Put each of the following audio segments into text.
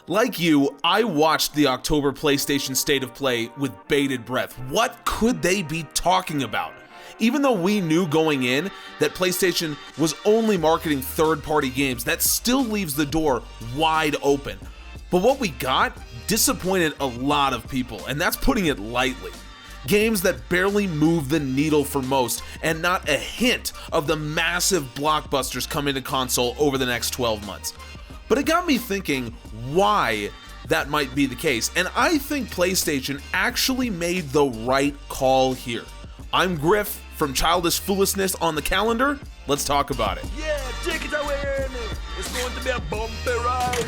Like you, I watched the October PlayStation State of Play with bated breath. What could they be talking about? Even though we knew going in that PlayStation was only marketing third-party games, that still leaves the door wide open. But what we got disappointed a lot of people, and that's putting it lightly. Games that barely move the needle for most, and not a hint of the massive blockbusters coming to console over the next 12 months. But it got me thinking why that might be the case, and I think PlayStation actually made the right call here. I'm Griff from Childish Foolishness on the calendar. Let's talk about it. Yeah, take it away, it's going to be a bumpy ride.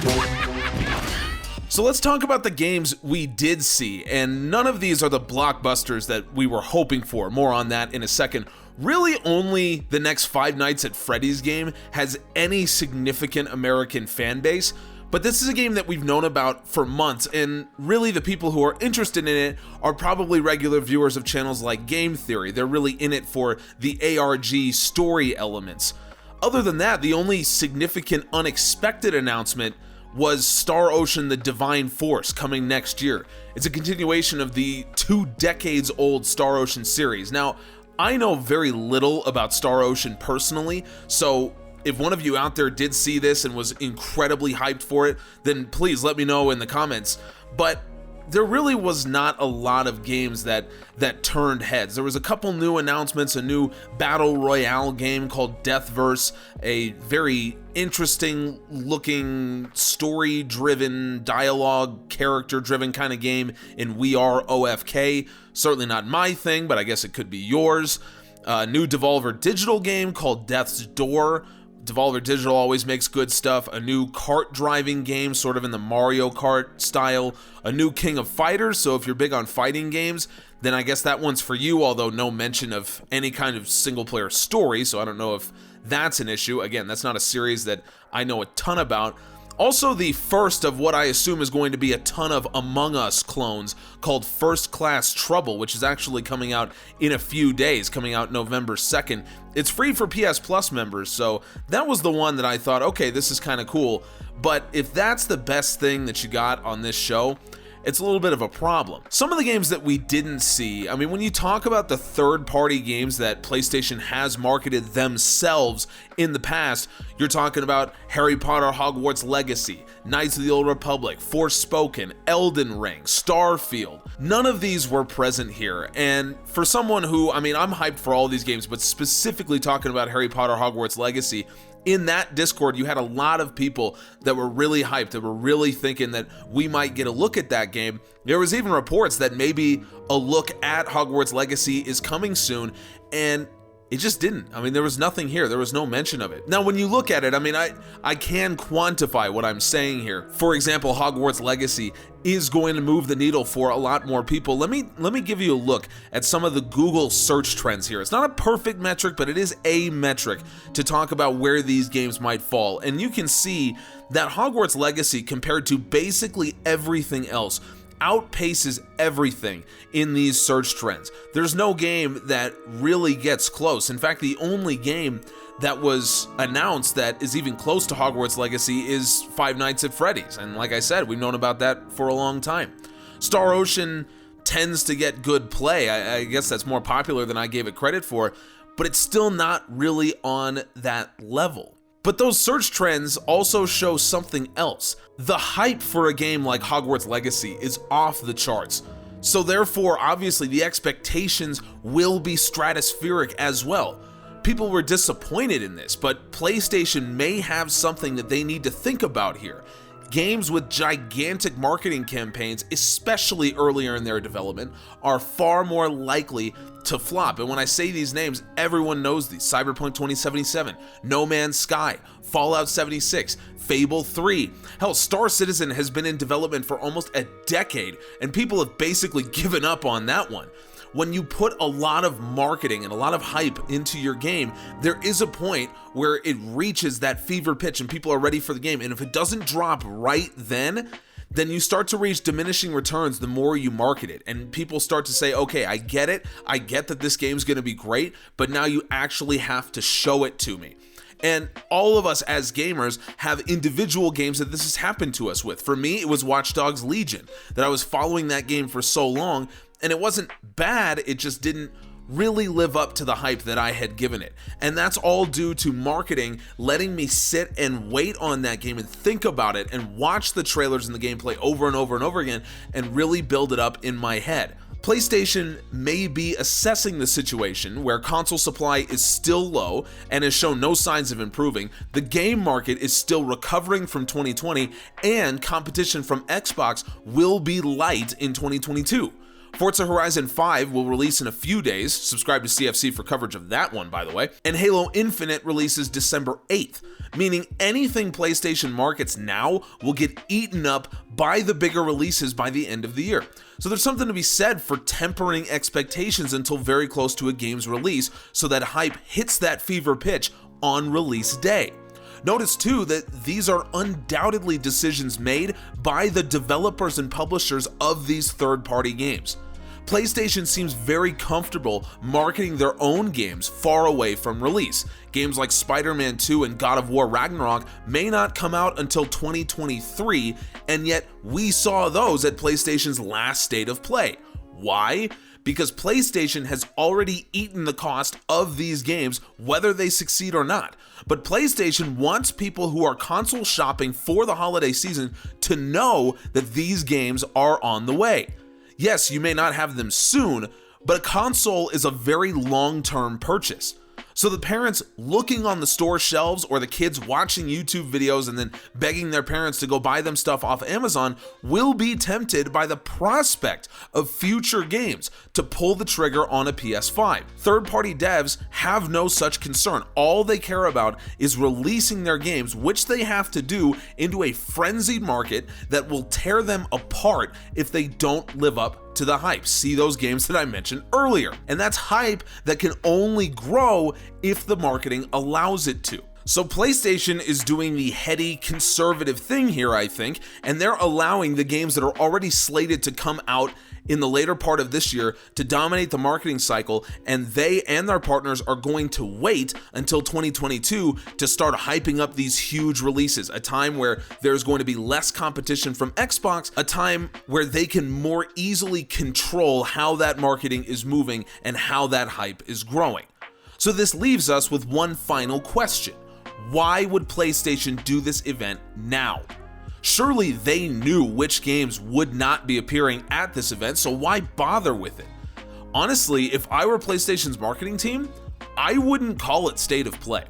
So let's talk about the games we did see, and none of these are the blockbusters that we were hoping for. More on that in a second. Really only the next Five Nights at Freddy's game has any significant American fan base, but this is a game that we've known about for months, and really the people who are interested in it are probably regular viewers of channels like Game Theory. They're really in it for the ARG story elements. Other than that, the only significant unexpected announcement was Star Ocean: The Divine Force coming next year. It's a continuation of the 2 decades old Star Ocean series. Now, I know very little about Star Ocean personally, so if one of you out there did see this and was incredibly hyped for it, then please let me know in the comments. But there really was not a lot of games that turned heads. There was a couple new announcements, a new battle royale game called Deathverse, a very interesting looking story-driven, dialogue, character-driven kind of game in We Are OFK. Certainly not my thing, but I guess it could be yours. A new Devolver Digital game called Death's Door. Devolver Digital always makes good stuff. A new kart driving game, sort of in the Mario Kart style. A new King of Fighters, so if you're big on fighting games, then I guess that one's for you, although no mention of any kind of single-player story, so I don't know if that's an issue. Again, that's not a series that I know a ton about. Also, the first of what I assume is going to be a ton of Among Us clones called First Class Trouble, which is actually coming out in a few days, coming out November 2nd. It's free for PS Plus members, so that was the one that I thought, okay, this is kind of cool. But if that's the best thing that you got on this show, it's a little bit of a problem. Some of the games that we didn't see, I mean, when you talk about the third-party games that PlayStation has marketed themselves in the past, you're talking about Harry Potter Hogwarts Legacy, Knights of the Old Republic, Forspoken, Elden Ring, Starfield. None of these were present here, and for someone who, I mean, I'm hyped for all these games, but specifically talking about Harry Potter Hogwarts Legacy, in that Discord, you had a lot of people that were really hyped, that were really thinking that we might get a look at that game. There was even reports that maybe a look at Hogwarts Legacy is coming soon, and it just didn't. I mean, there was nothing here. There was no mention of it. Now, when you look at it, I mean, I can quantify what I'm saying here. For example, Hogwarts Legacy is going to move the needle for a lot more people. Let me give you a look at some of the Google search trends here. It's not a perfect metric, but it is a metric to talk about where these games might fall. And you can see that Hogwarts Legacy, compared to basically everything else, outpaces everything in these search trends. There's no game that really gets close. In fact, the only game that was announced that is even close to Hogwarts Legacy is Five Nights at Freddy's. And like I said, we've known about that for a long time. Star Ocean tends to get good play. I guess that's more popular than I gave it credit for, but it's still not really on that level. But those search trends also show something else. The hype for a game like Hogwarts Legacy is off the charts. So therefore, obviously, the expectations will be stratospheric as well. People were disappointed in this, but PlayStation may have something that they need to think about here. Games with gigantic marketing campaigns, especially earlier in their development, are far more likely to flop. And when I say these names, everyone knows these. Cyberpunk 2077, No Man's Sky, Fallout 76, Fable 3. Hell, Star Citizen has been in development for almost a decade, and people have basically given up on that one. When you put a lot of marketing and a lot of hype into your game, there is a point where it reaches that fever pitch and people are ready for the game. And if it doesn't drop right then you start to reach diminishing returns the more you market it. And people start to say, okay, I get it. I get that this game's going to be great, but now you actually have to show it to me. And all of us as gamers have individual games that this has happened to us with. For me, it was Watch Dogs Legion, that I was following that game for so long, and it wasn't bad, it just didn't really live up to the hype that I had given it. And that's all due to marketing letting me sit and wait on that game and think about it and watch the trailers and the gameplay over and over and over again and really build it up in my head. PlayStation may be assessing the situation where console supply is still low and has shown no signs of improving. The game market is still recovering from 2020, and competition from Xbox will be light in 2022. Forza Horizon 5 will release in a few days. Subscribe to CFC for coverage of that one, by the way. And Halo Infinite releases December 8th, meaning anything PlayStation markets now will get eaten up by the bigger releases by the end of the year. So there's something to be said for tempering expectations until very close to a game's release so that hype hits that fever pitch on release day. Notice too that these are undoubtedly decisions made by the developers and publishers of these third-party games. PlayStation seems very comfortable marketing their own games far away from release. Games like Spider-Man 2 and God of War Ragnarok may not come out until 2023, and yet we saw those at PlayStation's last State of Play. Why? Because PlayStation has already eaten the cost of these games, whether they succeed or not. But PlayStation wants people who are console shopping for the holiday season to know that these games are on the way. Yes, you may not have them soon, but a console is a very long-term purchase. So the parents looking on the store shelves or the kids watching YouTube videos and then begging their parents to go buy them stuff off Amazon will be tempted by the prospect of future games to pull the trigger on a PS5. Third-party devs have no such concern. All they care about is releasing their games, which they have to do into a frenzied market that will tear them apart if they don't live up to the hype. See those games that I mentioned earlier. And that's hype that can only grow if the marketing allows it to. So PlayStation is doing the heady, conservative thing here, I think, and they're allowing the games that are already slated to come out in the later part of this year to dominate the marketing cycle, and they and their partners are going to wait until 2022 to start hyping up these huge releases, a time where there's going to be less competition from Xbox, a time where they can more easily control how that marketing is moving and how that hype is growing. So this leaves us with one final question. Why would PlayStation do this event now? Surely they knew which games would not be appearing at this event, so why bother with it? Honestly, if I were PlayStation's marketing team, I wouldn't call it State of Play.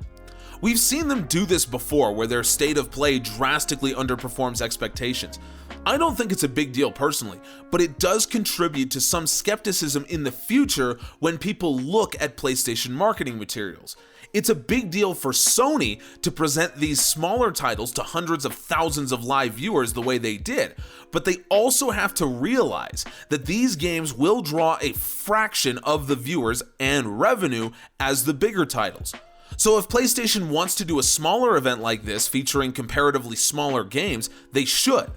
We've seen them do this before, where their State of Play drastically underperforms expectations. I don't think it's a big deal personally, but it does contribute to some skepticism in the future when people look at PlayStation marketing materials. It's a big deal for Sony to present these smaller titles to hundreds of thousands of live viewers the way they did, but they also have to realize that these games will draw a fraction of the viewers and revenue as the bigger titles. So if PlayStation wants to do a smaller event like this featuring comparatively smaller games, they should.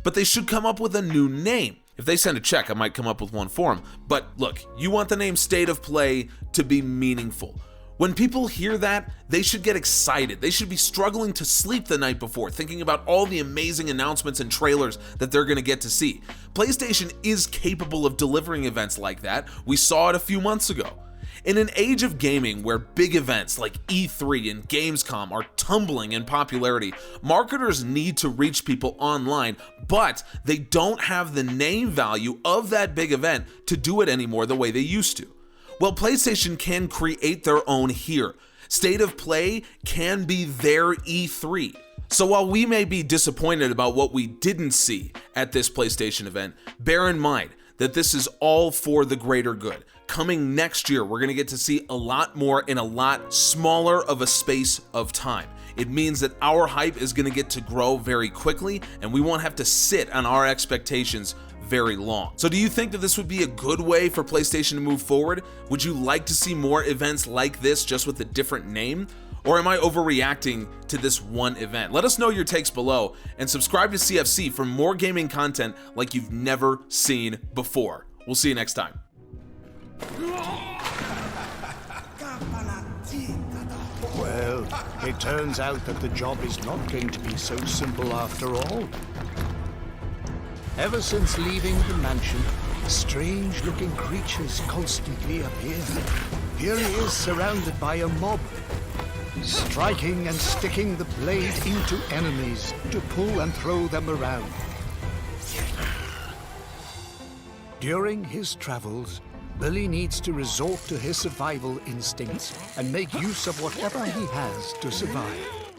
But they should come up with a new name. If they send a check, I might come up with one for them. But look, you want the name State of Play to be meaningful. When people hear that, they should get excited. They should be struggling to sleep the night before, thinking about all the amazing announcements and trailers that they're going to get to see. PlayStation is capable of delivering events like that. We saw it a few months ago. In an age of gaming where big events like E3 and Gamescom are tumbling in popularity, marketers need to reach people online, but they don't have the name value of that big event to do it anymore the way they used to. Well, PlayStation can create their own here. State of Play can be their E3. So while we may be disappointed about what we didn't see at this PlayStation event, bear in mind that this is all for the greater good. Coming next year, we're going to get to see a lot more in a lot smaller of a space of time. It means that our hype is going to get to grow very quickly, and we won't have to sit on our expectations very long. So do you think that this would be a good way for PlayStation to move forward? Would you like to see more events like this just with a different name? Or am I overreacting to this one event? Let us know your takes below, and subscribe to CFC for more gaming content like you've never seen before. We'll see you next time. Well, it turns out that the job is not going to be so simple after all. Ever since leaving the mansion, strange-looking creatures constantly appear. Here he is surrounded by a mob, striking and sticking the blade into enemies to pull and throw them around. During his travels, Billy needs to resort to his survival instincts and make use of whatever he has to survive.